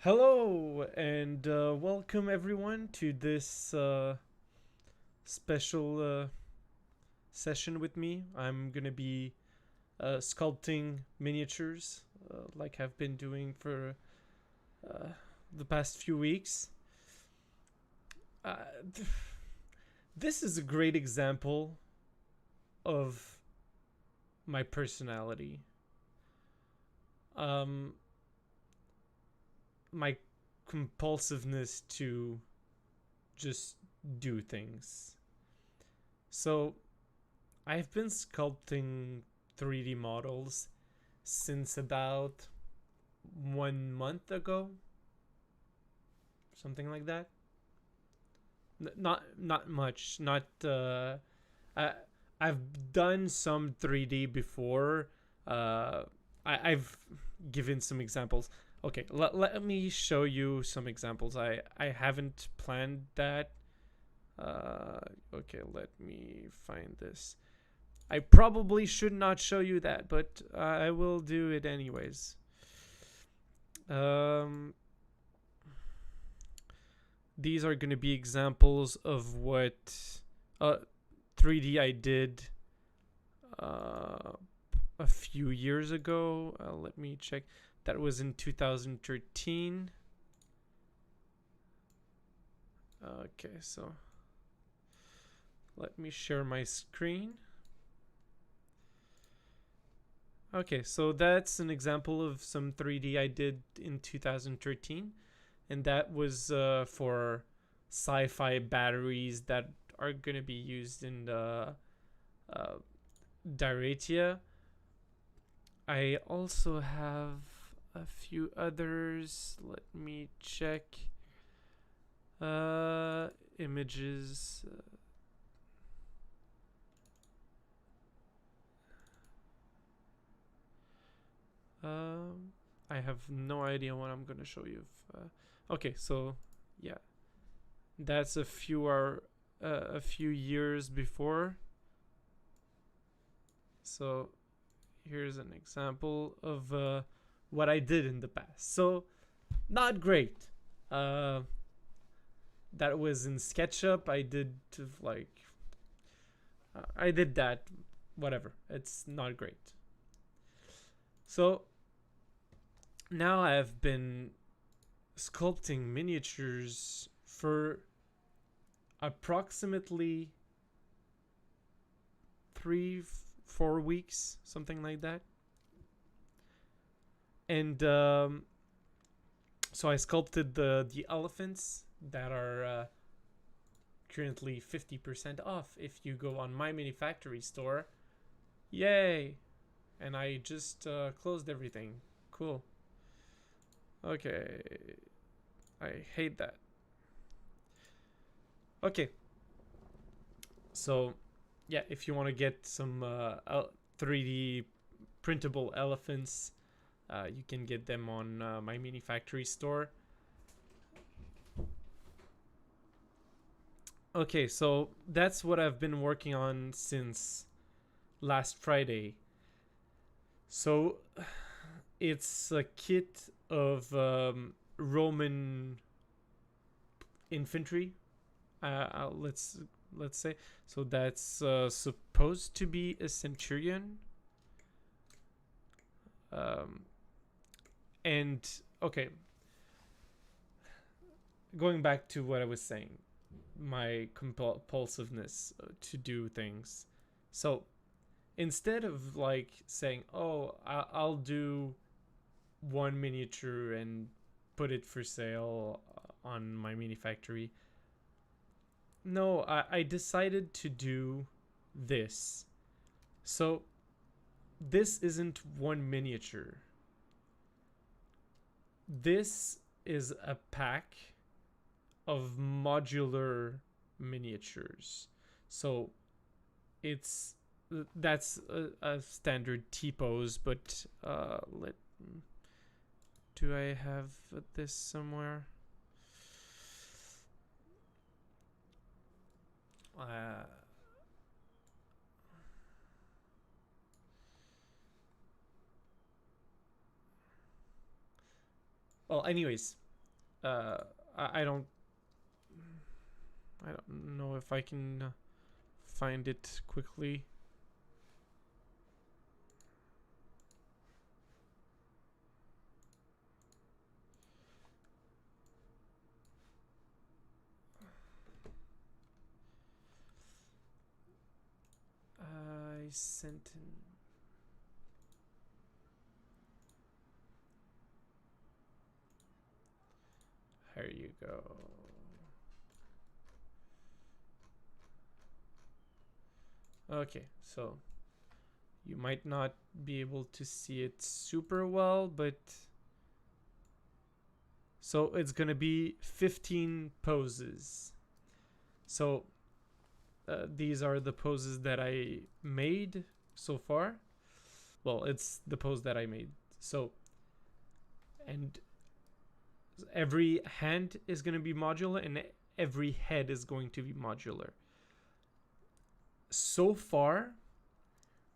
Hello and welcome everyone to this special session with me. I'm gonna be sculpting miniatures like I've been doing for uh, the past few weeks. Uh, th- this is a great example of my personality. Um, my compulsiveness to just do things. So I've been sculpting 3D models since about 1 month ago, something like that. Not much. Not I I've done some 3D before. Uh, I've given some examples. Okay, let me show you some examples. I haven't planned that. Uh, okay, let me find this. I probably should not show you that, but I will do it anyways. Um, these are going to be examples of what uh, 3D I did uh, a few years ago. Let me check. That was in 2013. Okay, so let me share my screen. Okay, so that's an example of some 3D I did in 2013. And that was for sci-fi batteries that are going to be used in the uh, Diratia. I also have a few others. Let me check. Images. I have no idea what I'm gonna show you. Okay, so yeah, that's a few years before. So here's an example of what I did in the past. So not great. Uh, that was in SketchUp. I did that. Whatever. It's not great. So now I've been sculpting miniatures for approximately 3 4 weeks, something like that. And so I sculpted the elephants that are currently 50% off if you go on my mini factory store. Yay! And I just closed everything. Cool. Okay. I hate that. Okay. So, yeah, if you want to get some 3D printable elephants, you can get them on my mini factory store. Okay, so that's what I've been working on since last Friday. So it's a kit of Roman infantry. Let's say so. That's supposed to be a centurion. Um, and okay, going back to what I was saying, my compulsiveness to do things. So instead of like saying, "Oh, I'll do one miniature and put it for sale on my mini factory," no, I decided to do this. So this isn't one miniature. This is a pack of modular miniatures. So it's that's a standard T pose, but let do I have this somewhere? Uh, well, anyways, uh, I don't know if I can find it quickly. I sent in. Here you go. Okay, so you might not be able to see it super well, but so it's gonna be 15 poses. So these are the poses that I made so far. Well, it's the pose that I made. So, and every hand is going to be modular and every head is going to be modular. So far,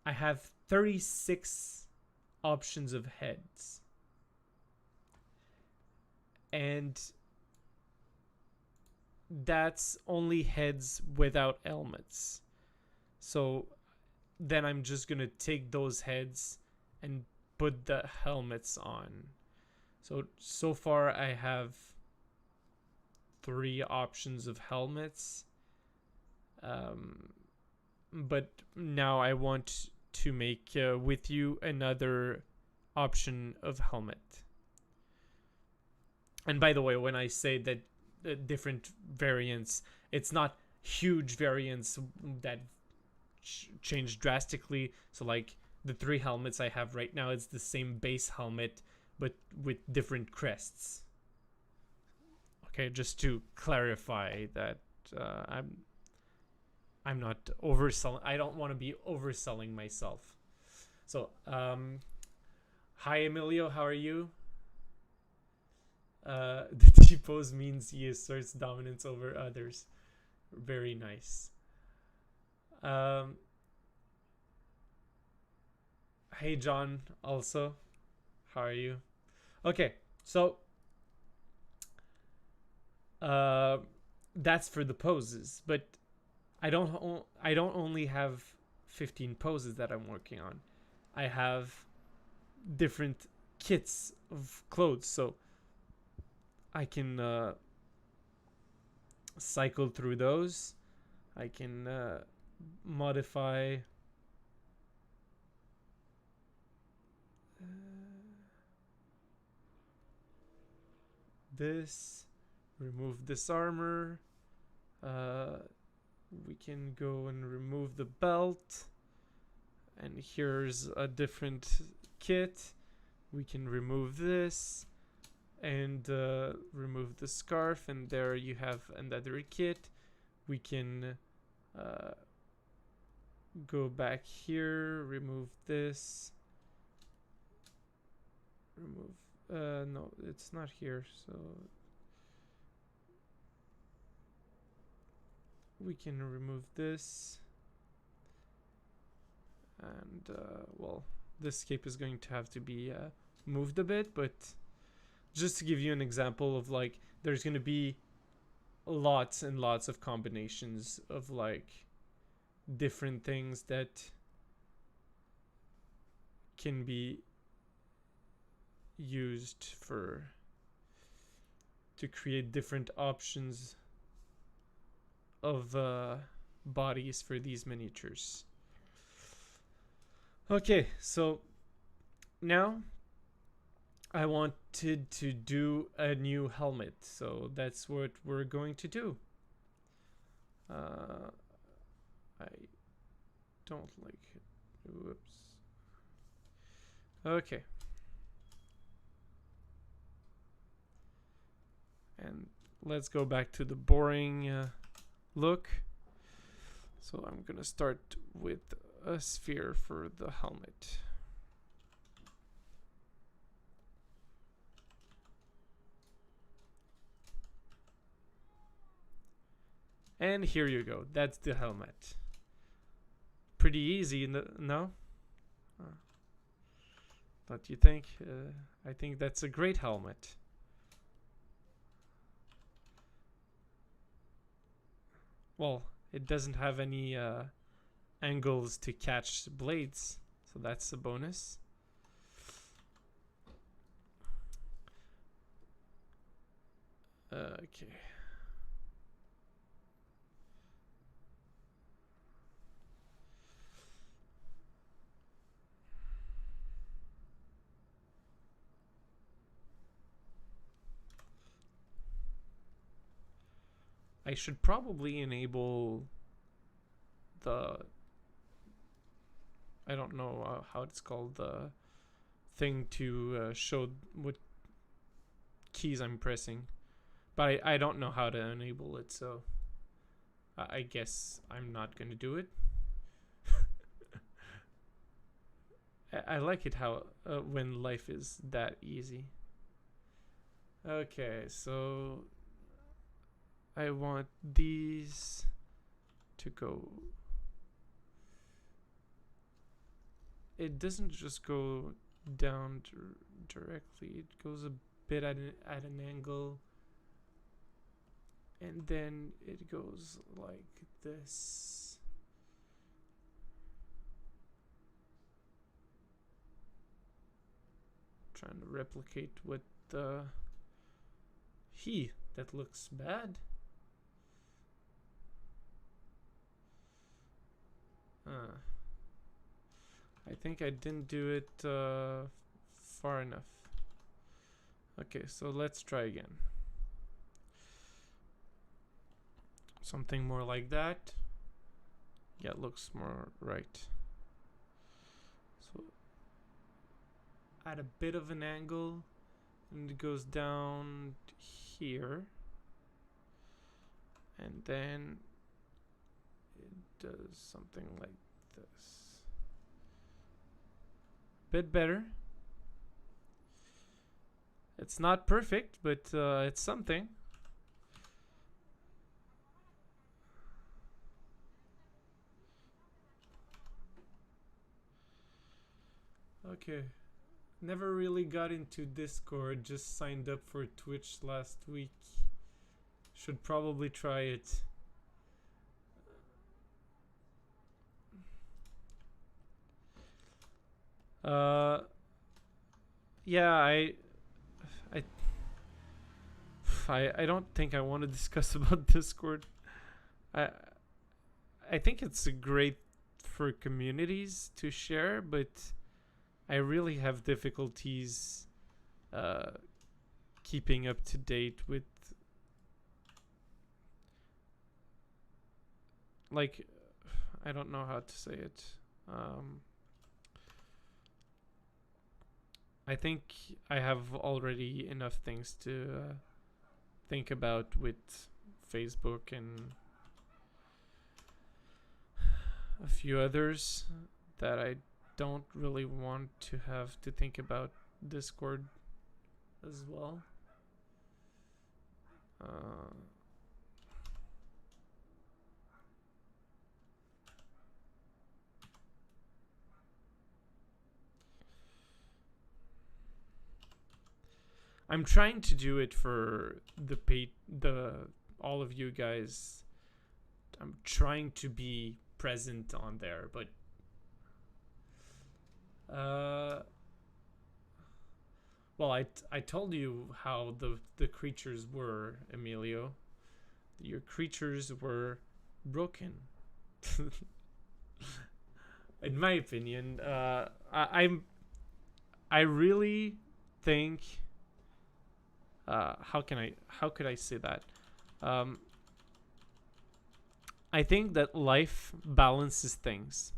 I have 36 options of heads. And that's only heads without helmets. So then I'm just going to take those heads and put the helmets on. So far I have 3 options of helmets. But now I want to make with you another option of helmet. And by the way, when I say that different variants, it's not huge variants that change drastically. So like the 3 helmets I have right now, it's the same base helmet but with different crests. Okay, just to clarify that I'm not overselling. I don't want to be overselling myself. So, hi Emilio, how are you? The T pose means he asserts dominance over others. Very nice. Um, hey John, also, how are you? Okay, so uh, that's for the poses, but I don't only have 15 poses that I'm working on. I have different kits of clothes, so I can cycle through those. I can modify this, remove this armor. We can go and remove the belt, and here's a different kit. We can remove this and remove the scarf, and there you have another kit. We can go back here, remove this, remove no, it's not here, so we can remove this, and well, this cape is going to have to be moved a bit, but just to give you an example of like, there's going to be lots and lots of combinations of like different things that can be used for to create different options of bodies for these miniatures. Okay, so now I wanted to do a new helmet, so that's what we're going to do. I don't like it. Whoops. Okay. And let's go back to the boring look. So I'm gonna start with a sphere for the helmet. And here you go. That's the helmet. Pretty easy, no? Don't you think? I think that's a great helmet. well, it doesn't have any angles to catch blades, so that's a bonus. Okay. I should probably enable the, I don't know how it's called, the thing to show what keys I'm pressing, but I don't know how to enable it, so I guess I'm not gonna do it. I like it how when life is that easy. Okay, so I want these to go. It doesn't just go down directly. It goes a bit at an angle, and then it goes like this. Trying to replicate what the that looks bad. I think I didn't do it far enough. Okay, so let's try again. Something more like that. Yeah, it looks more right. So at a bit of an angle, and it goes down here, and then it does something like this. Bit better. It's not perfect, but it's something. Okay. Never really got into Discord, just signed up for Twitch last week. Should probably try it. Yeah, I don't think I want to discuss about Discord. I think it's great for communities to share, but I really have difficulties keeping up to date with, like, I don't know how to say it. I think I have already enough things to think about with Facebook and a few others that I don't really want to have to think about Discord as well. I'm trying to do it for the all of you guys. I'm trying to be present on there, but well, I told you how the creatures were, Emilio. Your creatures were broken. In my opinion, I really think, how could I say that? I think that life balances things.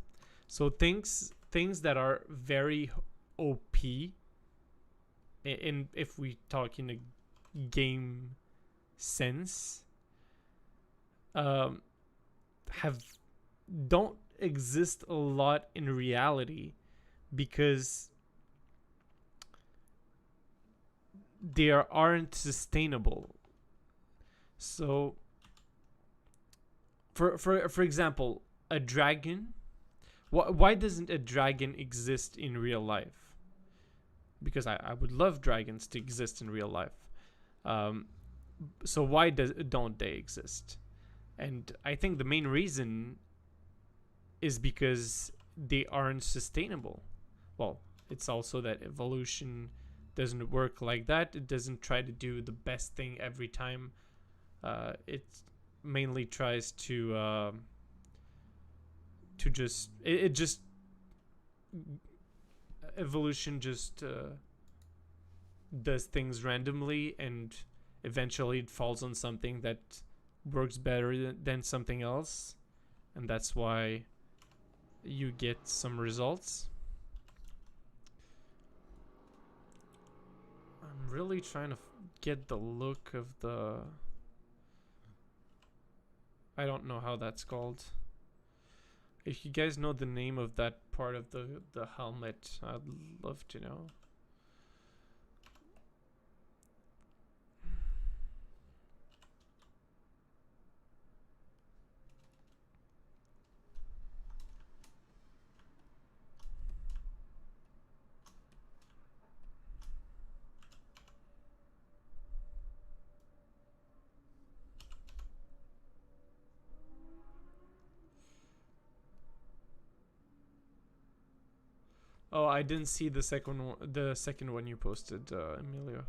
So things that are very OP, in if we talk in a game sense, don't exist a lot in reality because they aren't sustainable. So for example, a dragon, why doesn't a dragon exist in real life? Because I would love dragons to exist in real life. So why don't they exist? And I think the main reason is because they aren't sustainable. Well, it's also that evolution doesn't work like that. It doesn't try to do the best thing every time. It mainly tries to just it just evolution just does things randomly, and eventually it falls on something that works better than something else, and that's why you get some results. I'm really trying to get the look of the... I don't know how that's called. If you guys know the name of that part of the helmet, I'd love to know. Oh, I didn't see the second one you posted, Emilio.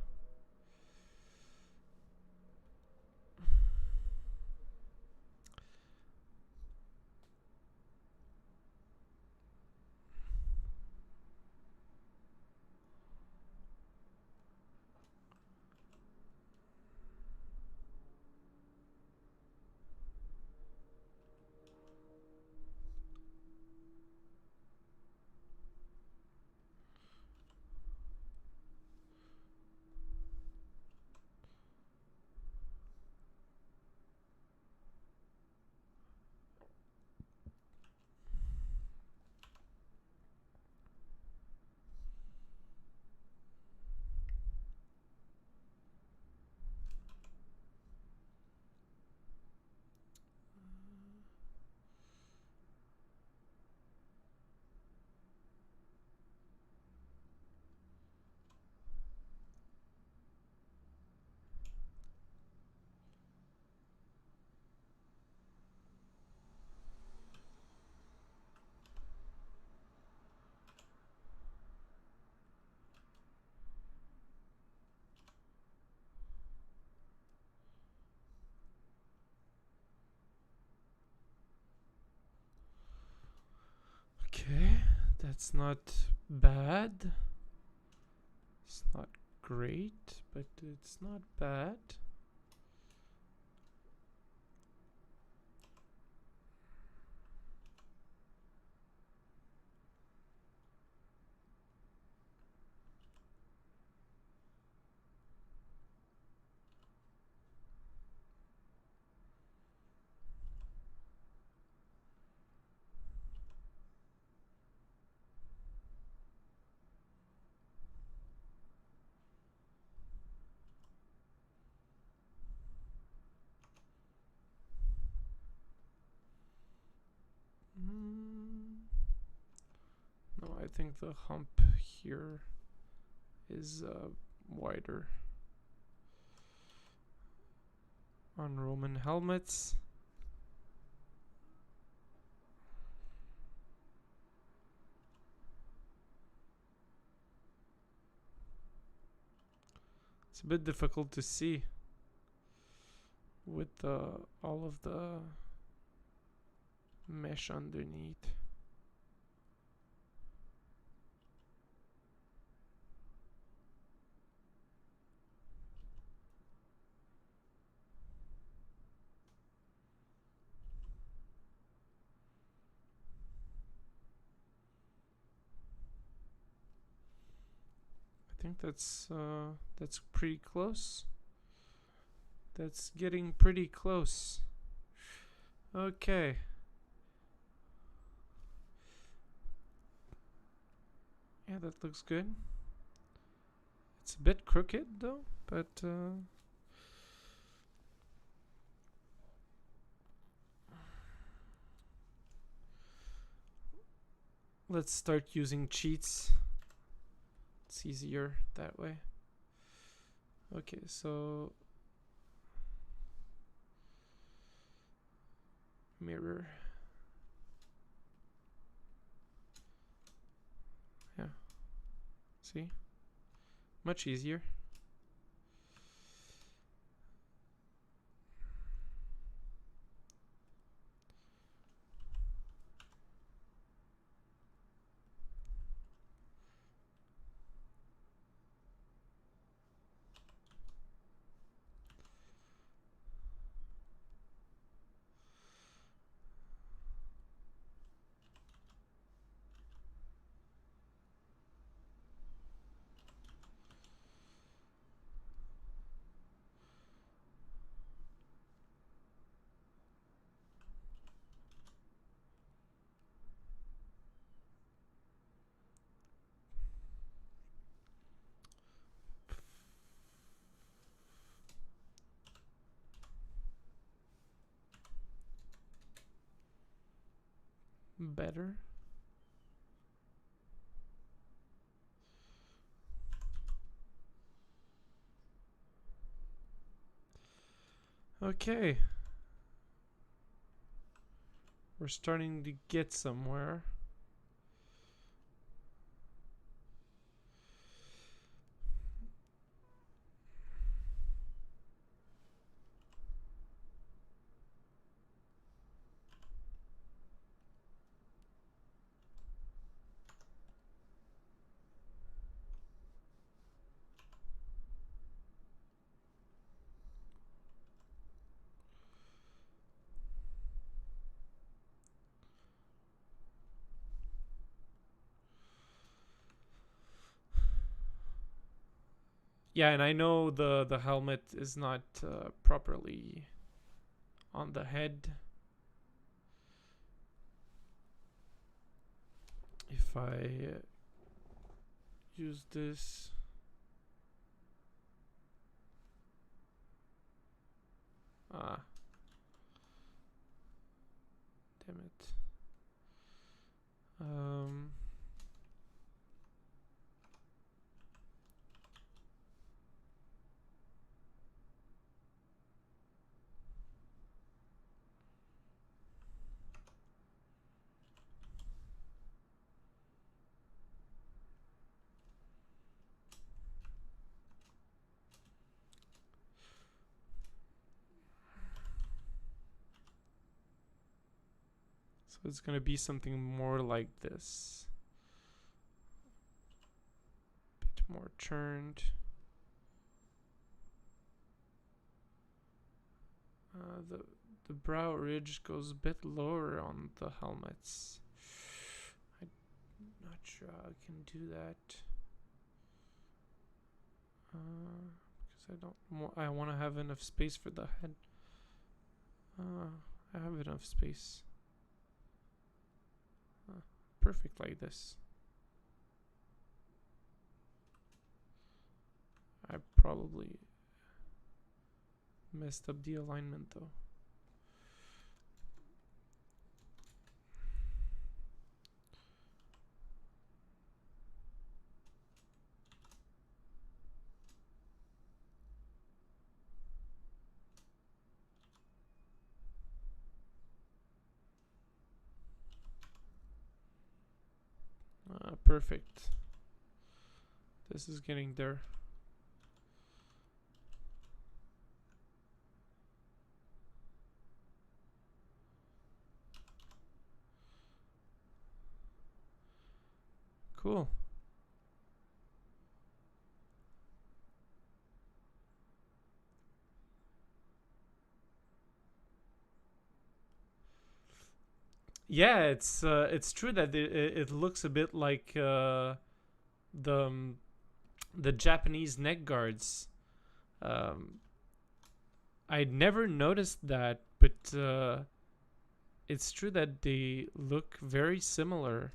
Okay, that's not bad. It's not great, but it's not bad. No, I think the hump here is wider. On Roman helmets. It's a bit difficult to see with all of the mesh underneath. I think that's pretty close. That's getting pretty close. Okay. Yeah, that looks good. It's a bit crooked though, but let's start using cheats. It's easier that way. Okay, so mirror. Yeah. See? Much easier. Better. Okay. We're starting to get somewhere. Yeah, and I know the helmet is not properly on the head. If I use this, damn it. So it's gonna be something more like this. Bit more turned. The brow ridge goes a bit lower on the helmets. I'm not sure how I can do that. Because I want to have enough space for the head. I have enough space. Perfect like this. I probably messed up the alignment though. Perfect. This is getting there. Cool. Yeah, it's true that it looks a bit like the Japanese neck guards. I'd never noticed that, but it's true that they look very similar.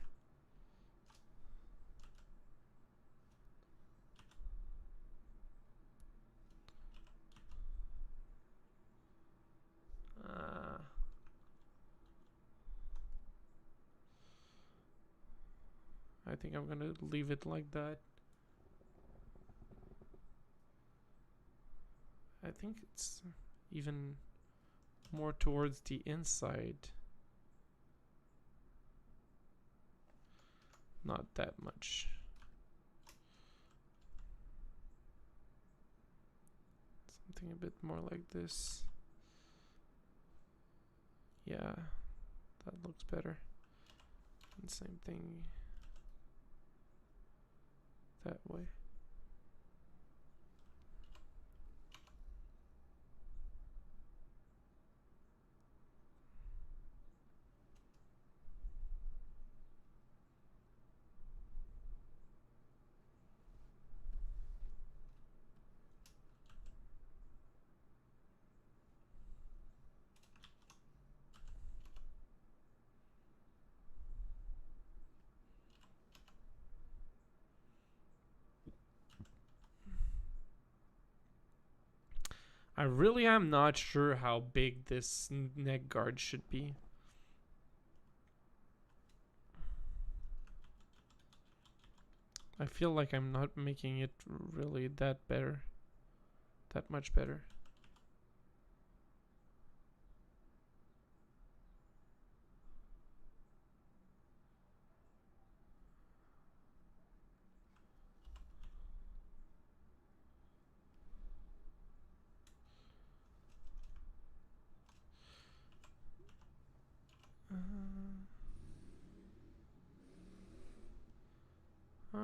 I think I'm gonna leave it like that. I think it's even more towards the inside. not that much. Something a bit more like this. Yeah, that looks better. And same thing that way. I really am not sure how big this neck guard should be. I feel like I'm not making it really that much better.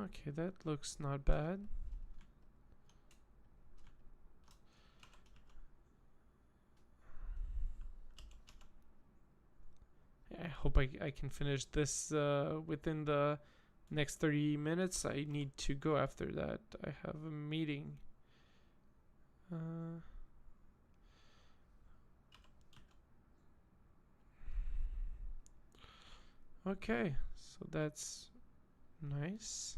Okay, that looks not bad. I hope I can finish this within the next 30 minutes. I need to go after that. I have a meeting. Okay, so that's nice.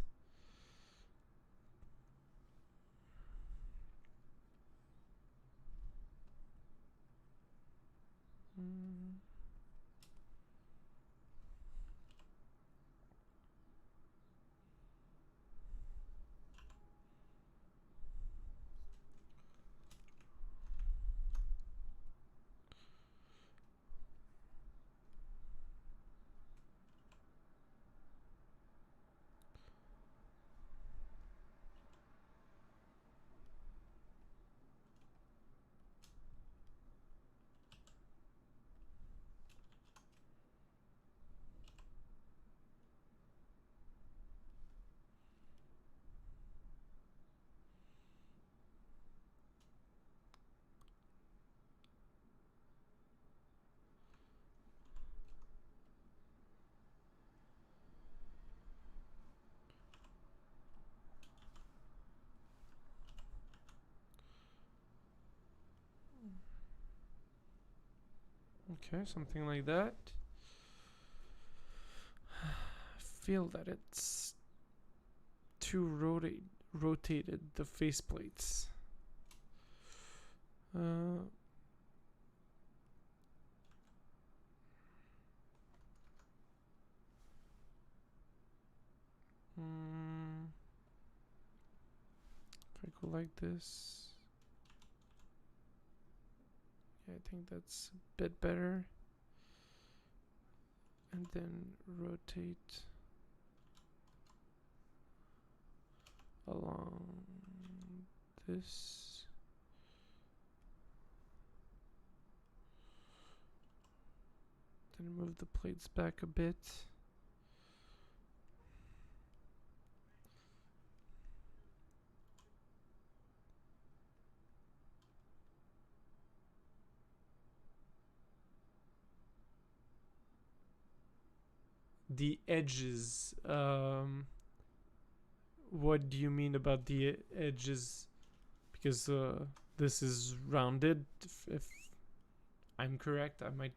Okay, something like that. I feel that it's too rotated, the faceplates. If I go like this. Yeah, I think that's a bit better. And then rotate along this. Then move the plates back a bit. The edges. What do you mean about the edges? Because this is rounded. If I'm correct, I might.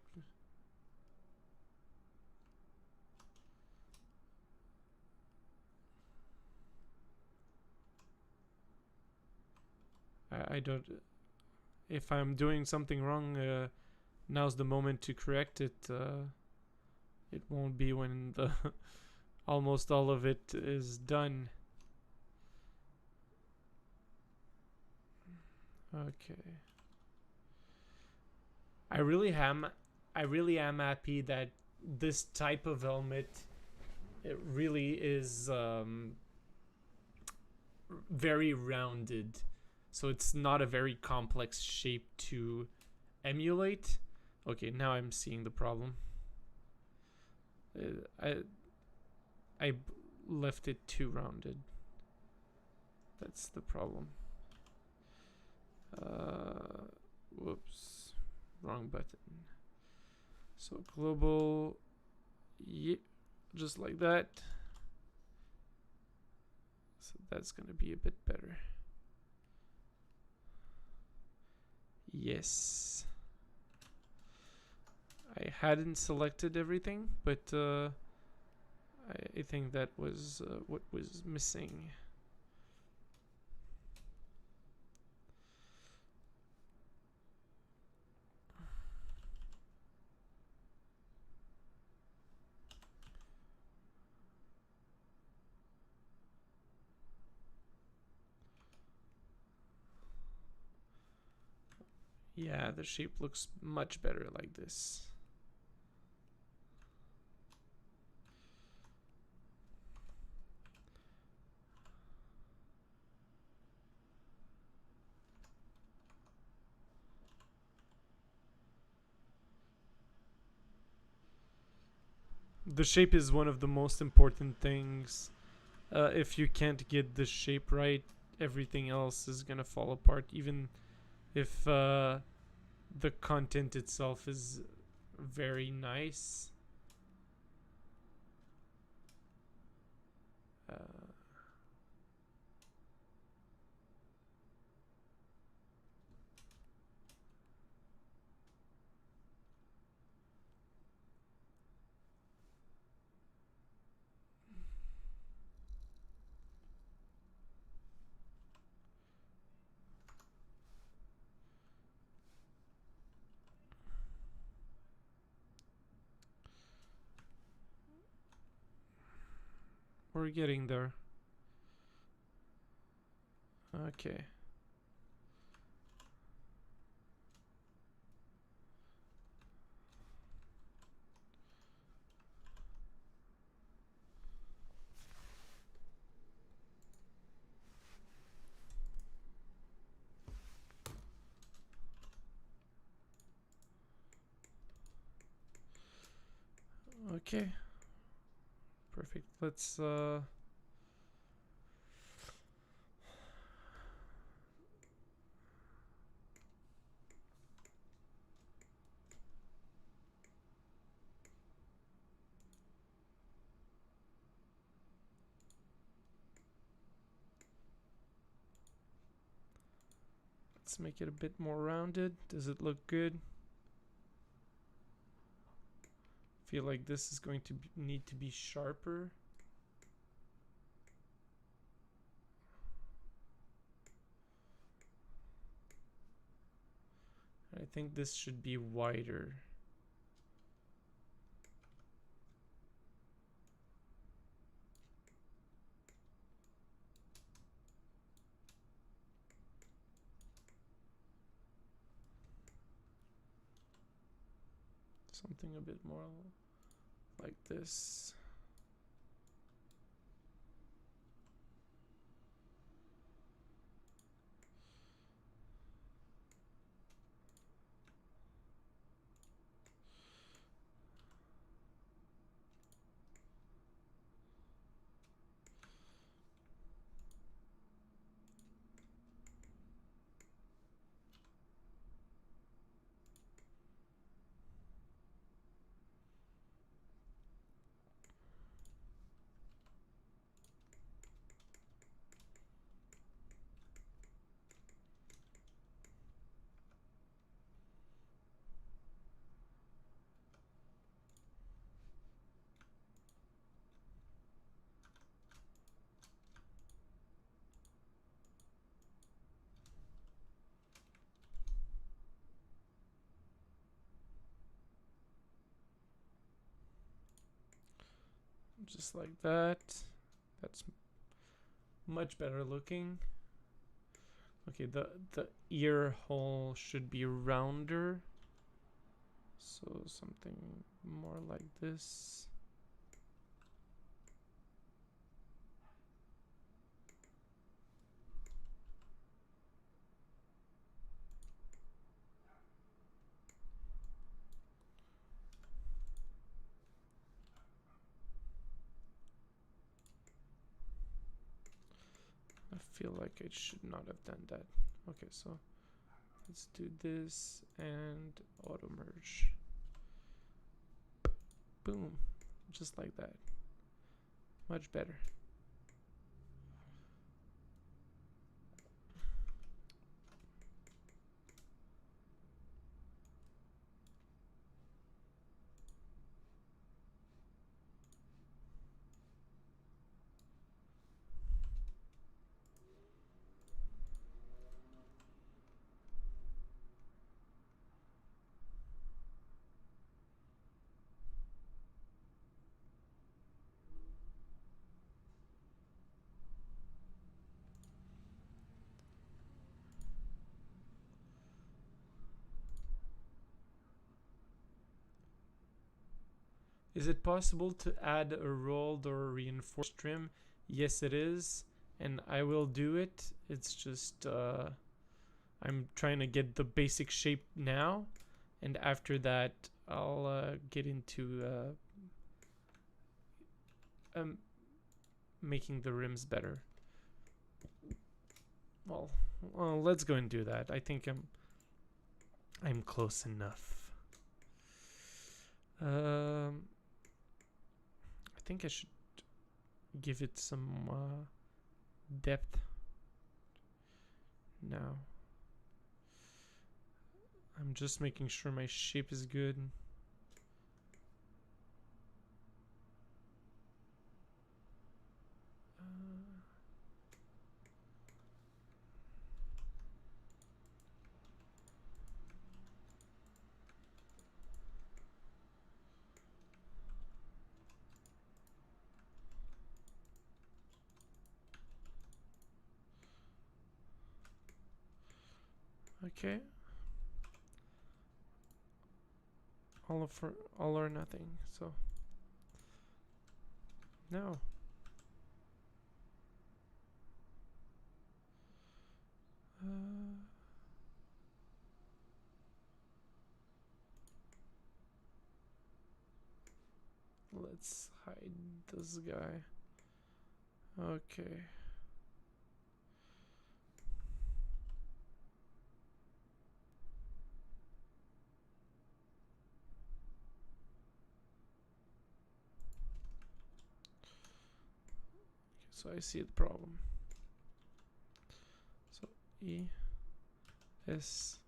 I don't. If I'm doing something wrong, now's the moment to correct it. It won't be when the almost all of it is done. Okay. I really am happy that this type of helmet it really is very rounded, so it's not a very complex shape to emulate. Okay, now I'm seeing the problem. I left it too rounded. That's the problem. Whoops, wrong button. So global, yeah, just like that. So that's gonna be a bit better. Yes. I hadn't selected everything, but I think that was what was missing. Yeah, the shape looks much better like this. The shape is one of the most important things. If you can't get the shape right, everything else is gonna fall apart, even if the content itself is very nice. We're getting there. Okay. Okay. Perfect. Let's make it a bit more rounded. Does it look good? Feel like this is going to need to be sharper. I think this should be wider. Something a bit more like this. Just like that. That's much better looking. Okay, the ear hole should be rounder. So something more like this. feel like I should not have done that. Okay, so let's do this and auto merge. Boom, just like that. Much better. Is it possible to add a rolled or reinforced trim? Yes, it is, and I will do it. It's just I'm trying to get the basic shape now, and after that I'll get into making the rims better. Well, let's go and do that. I think I'm close enough. I think I should give it some depth now. I'm just making sure my shape is good. Okay. All or nothing. So no. Let's hide this guy. Okay. So I see the problem. So E S.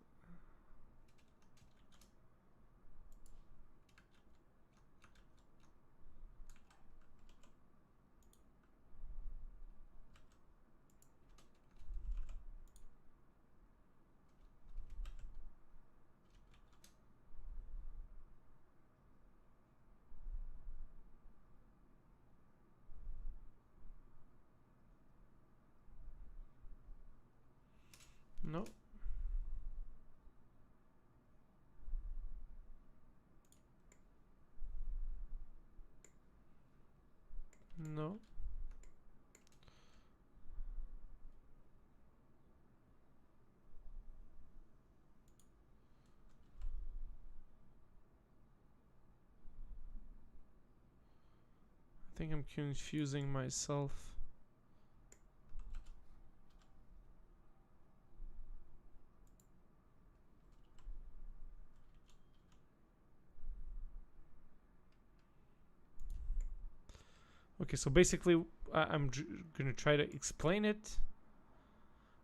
No. No. I think I'm confusing myself. Okay, so basically, I'm gonna try to explain it.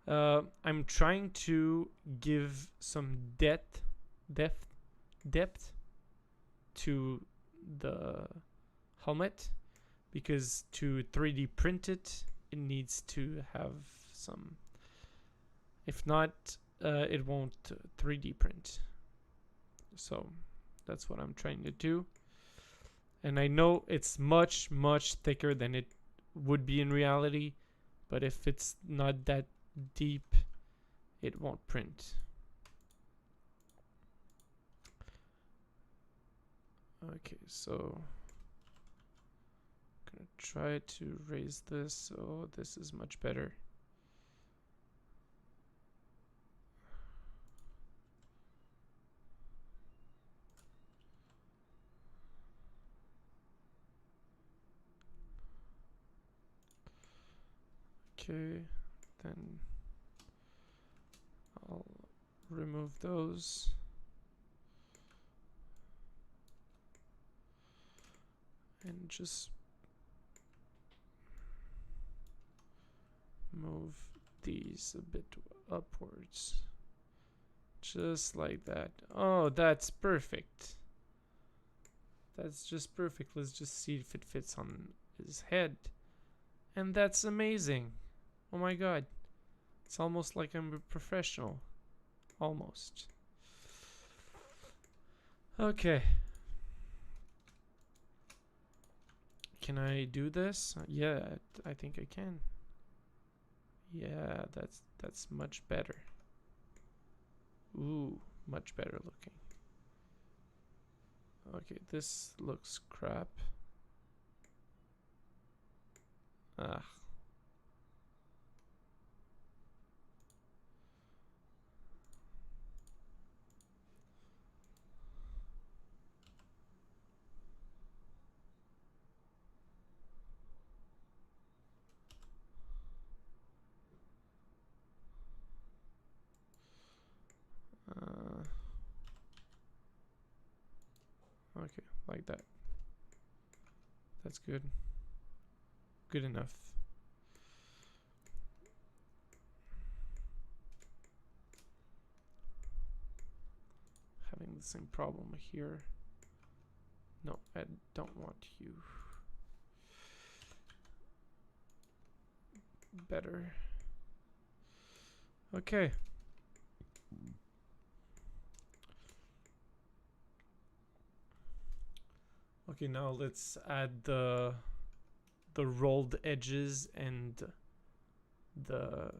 I'm trying to give some depth to the helmet, because to 3D print it, it needs to have some. If not, it won't 3D print. So that's what I'm trying to do. And I know it's much, much thicker than it would be in reality, but if it's not that deep, it won't print. Okay, so I'm gonna try to raise this so this is much better. Okay, then I'll remove those. And just move these a bit upwards. Just like that. Oh, that's perfect. That's just perfect. Let's just see if it fits on his head. And that's amazing. Oh my god. It's almost like I'm a professional. Almost. Okay. Can I do this? Yeah, I think I can. Yeah, that's much better. Ooh, much better looking. Okay, this looks crap. Ah. Okay, like that. That's good. Good enough. Having the same problem here. No, I don't want you. Better. Okay. Okay, now let's add the rolled edges and the,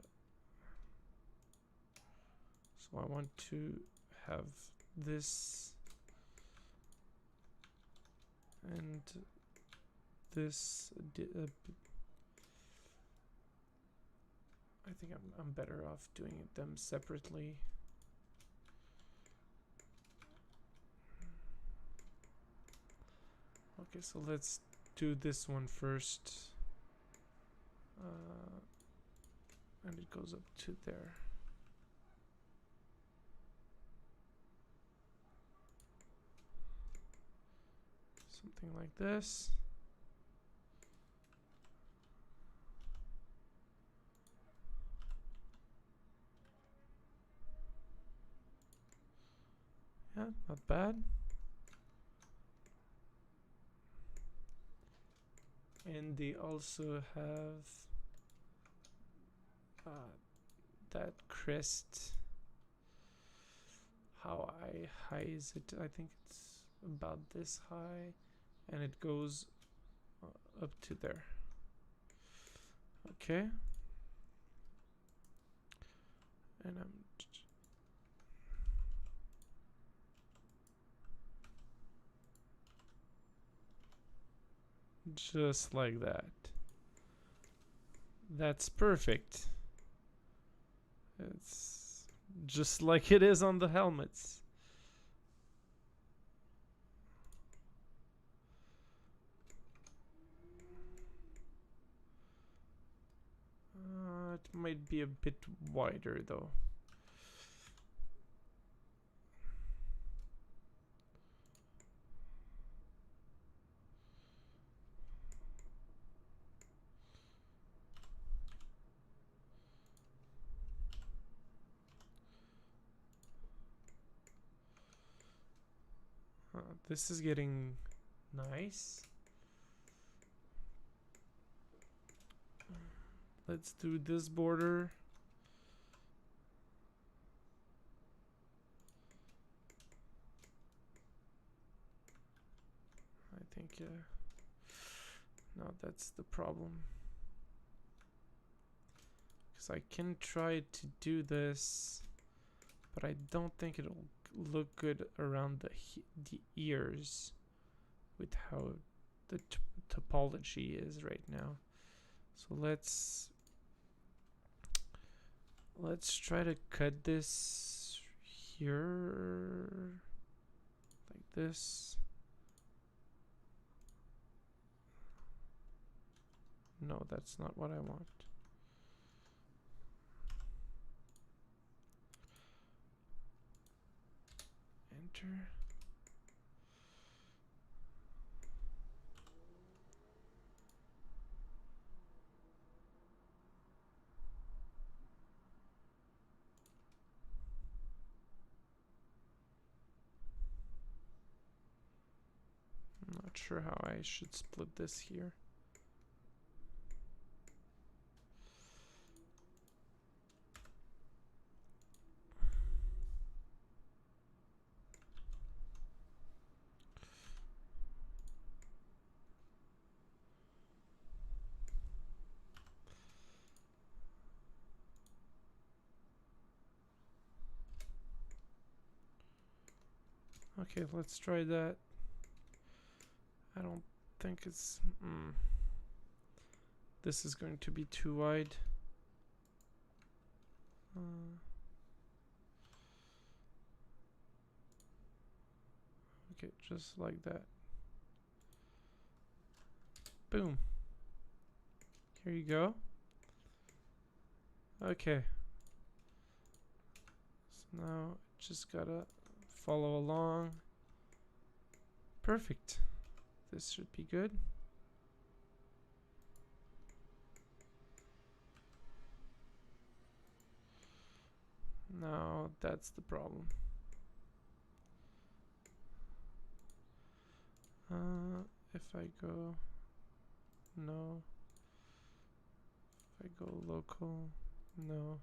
so I want to have this and this. I think I'm better off doing them separately. Okay, so let's do this one first. And it goes up to there. Something like this. Yeah, not bad. And they also have that crest. How high is it? I think it's about this high, and it goes up to there. Okay. And I'm just like that. That's perfect. It's just like it is on the helmets. It might be a bit wider though. This is getting nice. Let's do this border. I think, no, that's the problem. Because I can try to do this, but I don't think it'll look good around the ears with how the topology is right now. So let's try to cut this here like this. No, that's not what I want. enter. I'm not sure how I should split this here. Okay, let's try that. I don't think it's... This is going to be too wide. Okay, just like that. Boom. Here you go. Okay. So now just gotta follow along. Perfect. This should be good. Now that's the problem. If I go no. If I go local, no.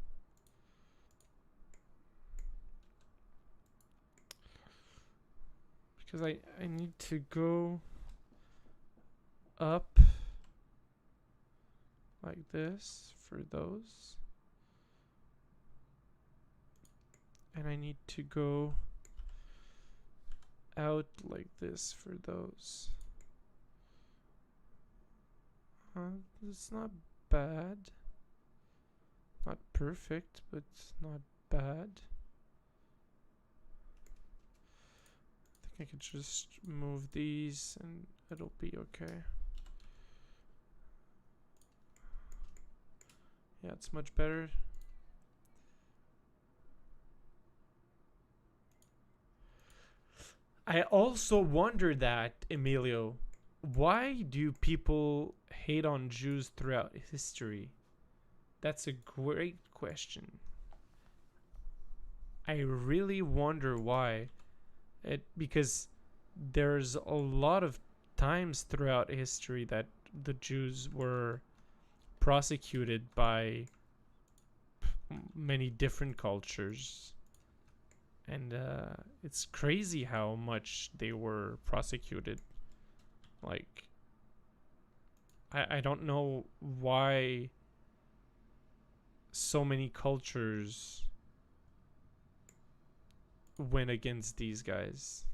Because I need to go up like this for those. And I need to go out like this for those. It's not bad. Not perfect, but not bad. I think I could just move these and it'll be okay. Yeah, it's much better. I also wonder that, Emilio, why do people hate on Jews throughout history? That's a great question. I really wonder why. Because there's a lot of times throughout history that the Jews were prosecuted by many different cultures. And it's crazy how much they were prosecuted. Like, I don't know why so many cultures went against these guys.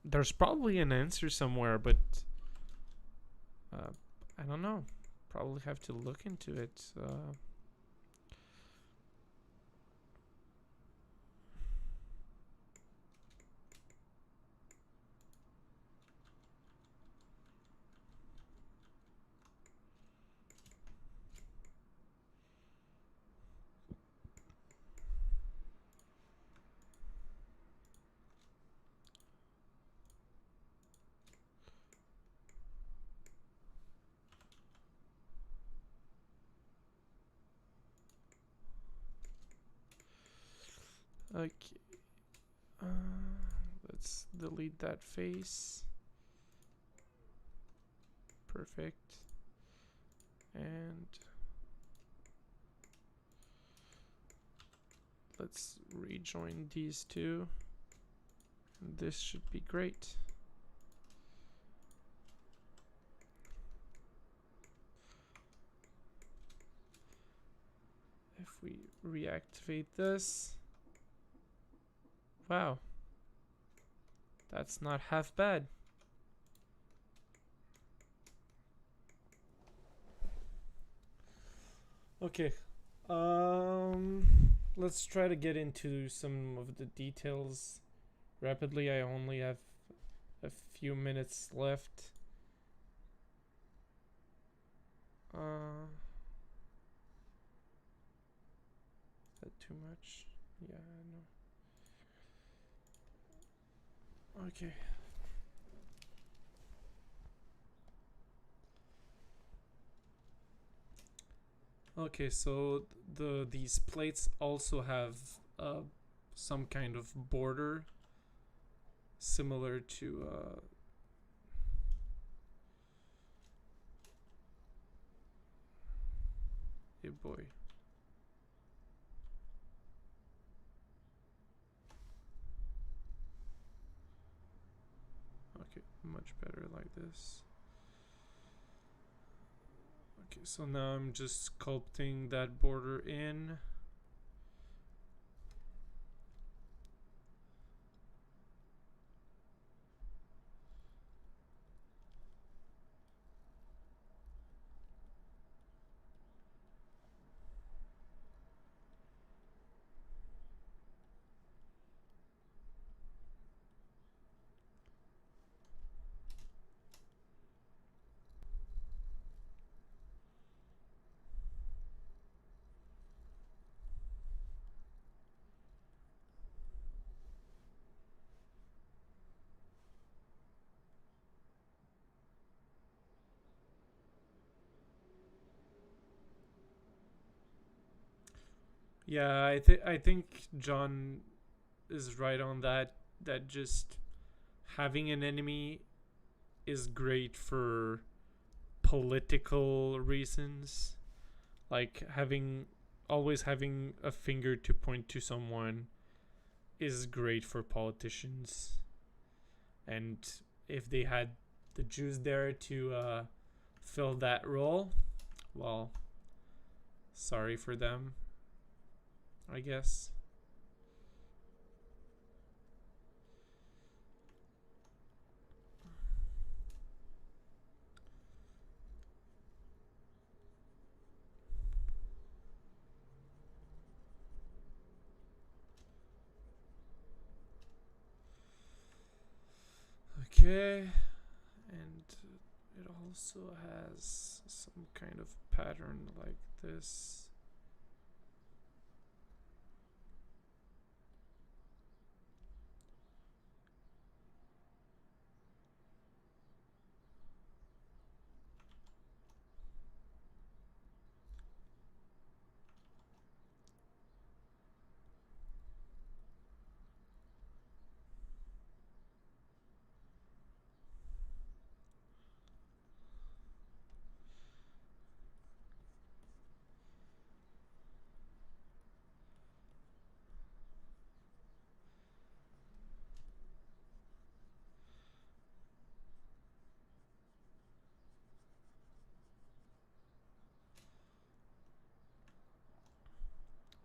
There's probably an answer somewhere, but I don't know. Probably have to look into it. Okay. Let's delete that face. Perfect. And let's rejoin these two. And this should be great. If we reactivate this. Wow. That's not half bad. Okay. Let's try to get into some of the details rapidly. I only have a few minutes left. Is that too much? Yeah, I know. Okay. Okay, so these plates also have some kind of border similar to hey boy. Okay, much better like this. Okay, so now I'm just sculpting that border in. Yeah, I think John is right on that. That just having an enemy is great for political reasons. Like always having a finger to point to someone is great for politicians. And if they had the Jews there to fill that role, well, sorry for them, I guess. Okay, and it also has some kind of pattern like this.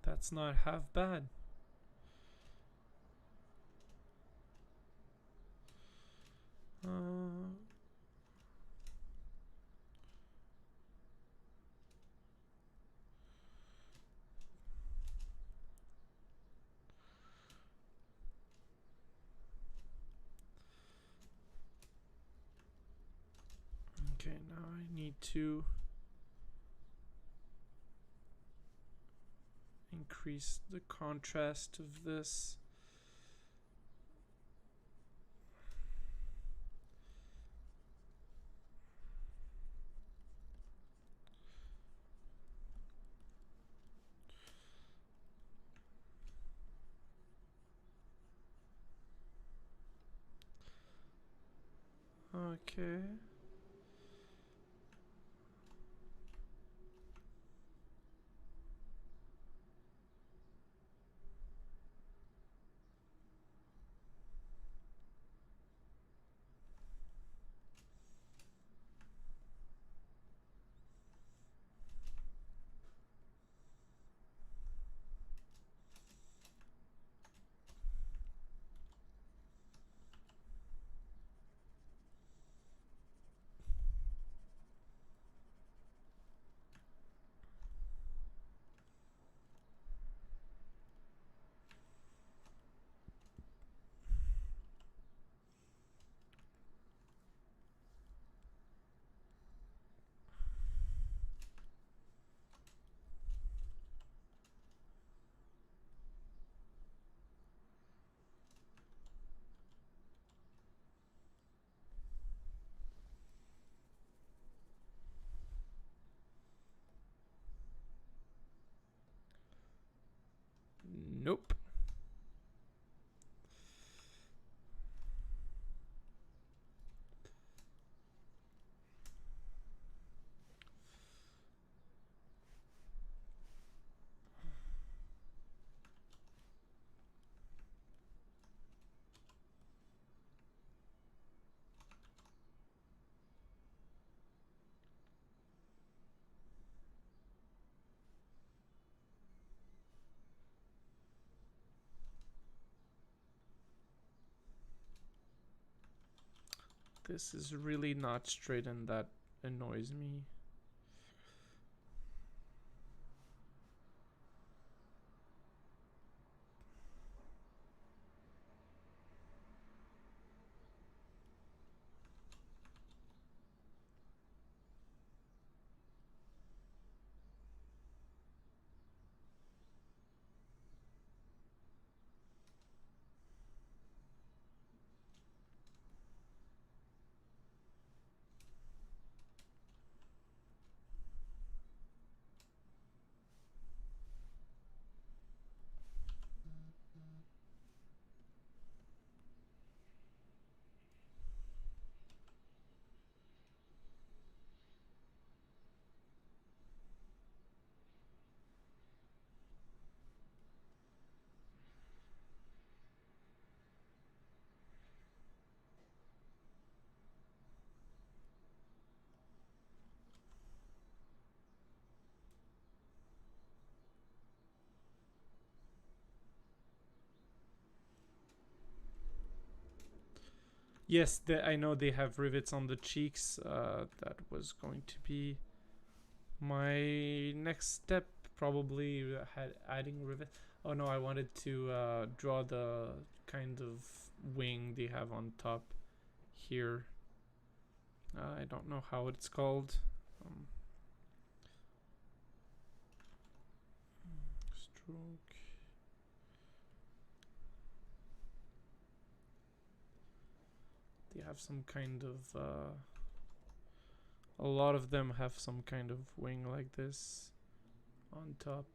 That's not half bad. Uh, okay, now I need to increase the contrast of this. Okay. This is really not straight and that annoys me. Yes, I know they have rivets on the cheeks. That was going to be my next step, probably adding rivet. Oh no, I wanted to draw the kind of wing they have on top here. I don't know how it's called. Stroke. They have some kind of a lot of them have some kind of wing like this on top.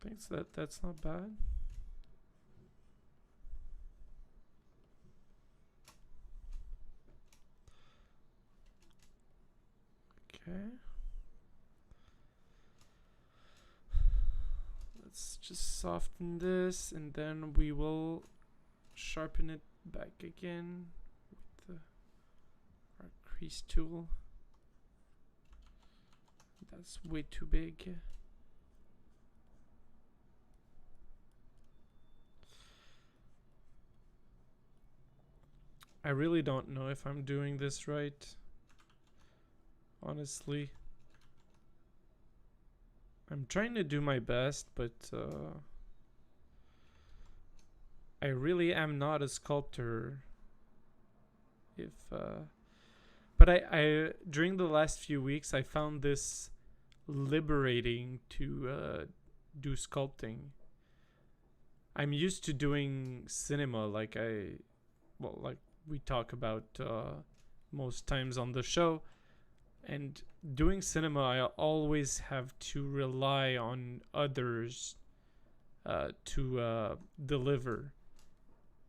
I think that's not bad. Okay. Let's just soften this and then we will sharpen it back again with our crease tool. That's way too big. I really don't know if I'm doing this right, honestly. I'm trying to do my best, but I really am not a sculptor. But I during the last few weeks, I found this liberating to do sculpting. I'm used to doing cinema, like we talk about most times on the show, and doing cinema I always have to rely on others to deliver,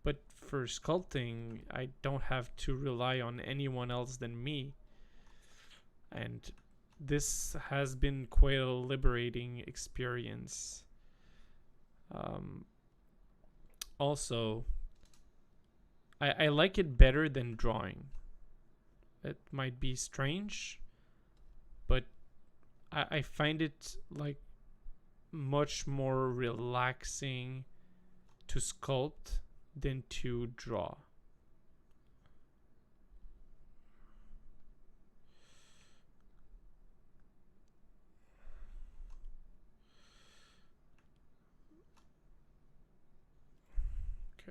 but for sculpting I don't have to rely on anyone else than me, and this has been quite a liberating experience. Also, I like it better than drawing. It might be strange, but I find it like much more relaxing to sculpt than to draw.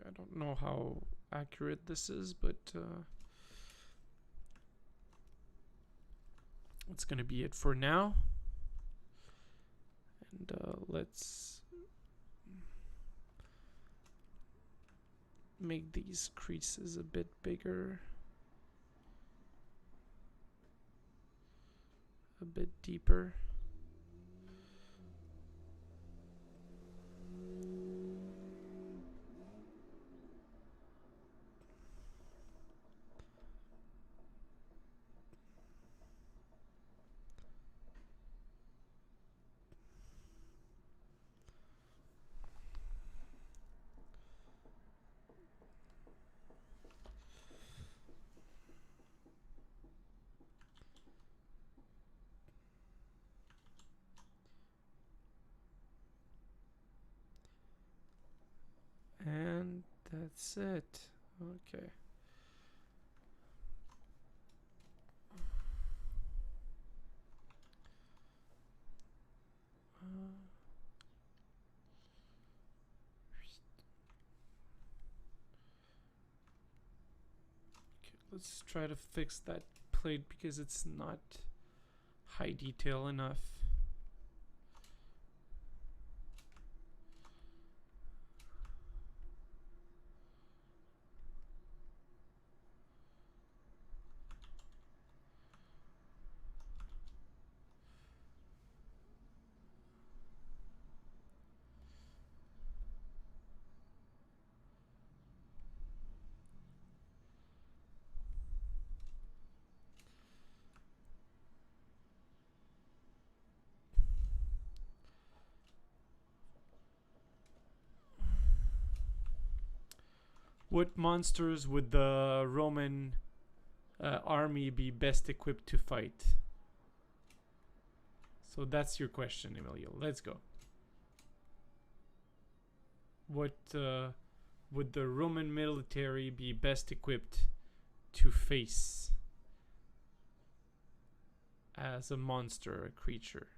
Okay, I don't know how accurate this is, but it's gonna be it for now. And let's make these creases a bit bigger, a bit deeper. And that's it. Okay. Okay, let's try to fix that plate because it's not high detail enough. What monsters would the Roman army be best equipped to fight? So that's your question, Emilio. Let's go. What would the Roman military be best equipped to face as a monster, a creature?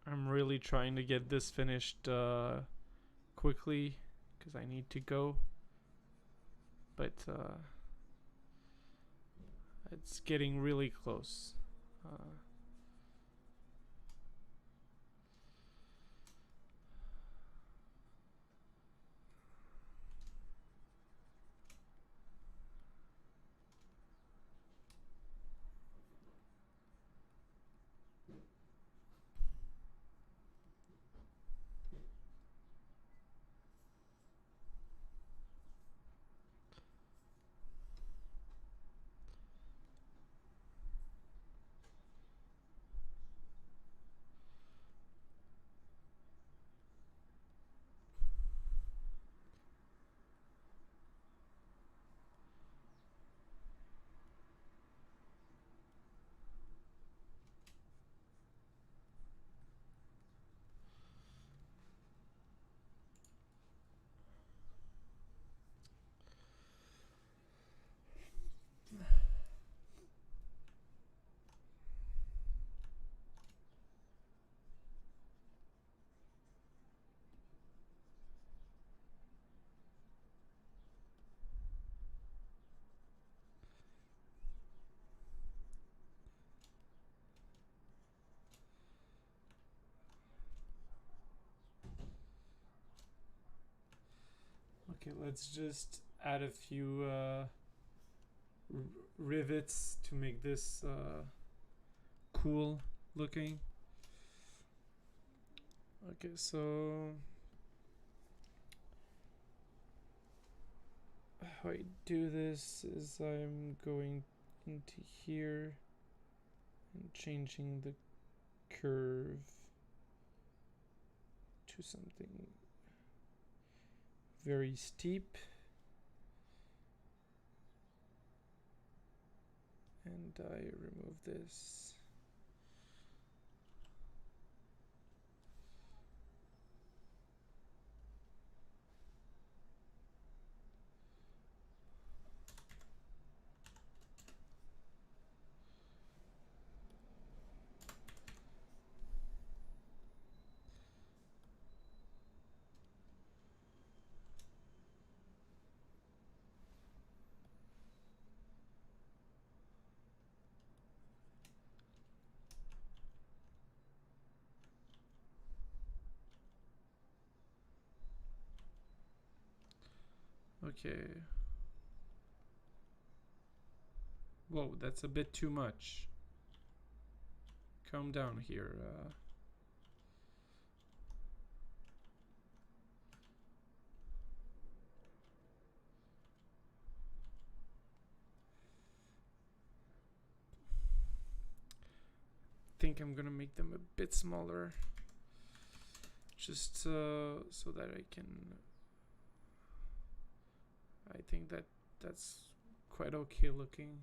I'm really trying to get this finished quickly because I need to go. But it's getting really close. Okay, let's just add a few rivets to make this cool looking. Okay, so how I do this is I'm going into here and changing the curve to something very steep, and I remove this. Okay. Whoa, that's a bit too much. Calm down here. I think I'm gonna make them a bit smaller, just so that I can. I think that's quite okay looking.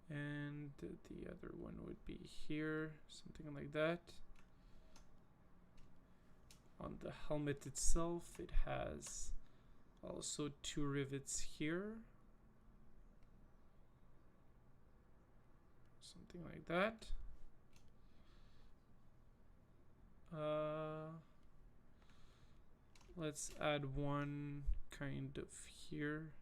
And the other one would be here, something like that. On the helmet itself, it has also 2 rivets here. Something like that. Let's add one kind of here.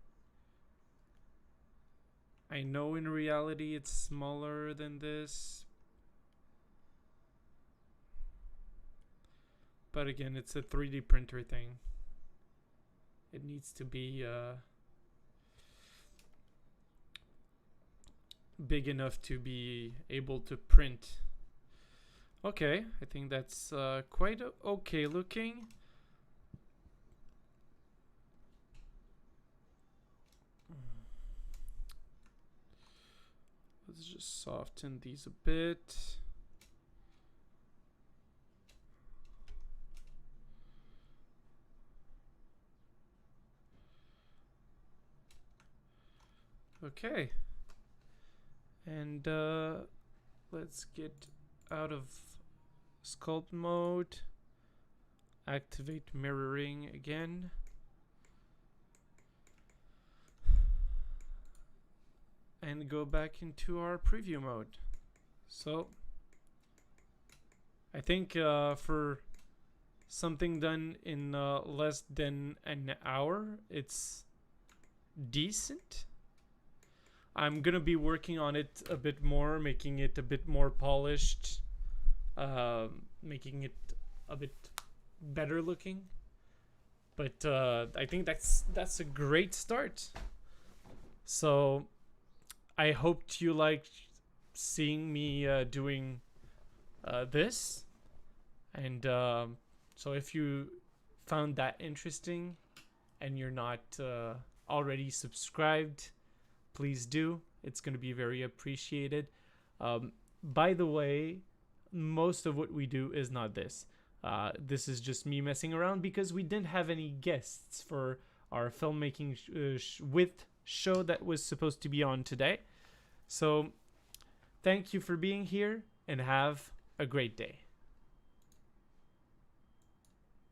I know in reality it's smaller than this, but again, it's a 3D printer thing. It needs to be big enough to be able to print. Okay, I think that's quite okay looking. Let's just soften these a bit. Okay. And let's get out of sculpt mode. Activate mirroring again. And go back into our preview mode. So I think for something done in less than an hour, it's decent. I'm gonna be working on it a bit more, making it a bit more polished, making it a bit better looking. But I think that's a great start. So I hoped you liked seeing me doing this, and so if you found that interesting and you're not already subscribed, please do. It's going to be very appreciated. By the way, most of what we do is not this. This is just me messing around because we didn't have any guests for our filmmaking with show that was supposed to be on today. So thank you for being here and have a great day.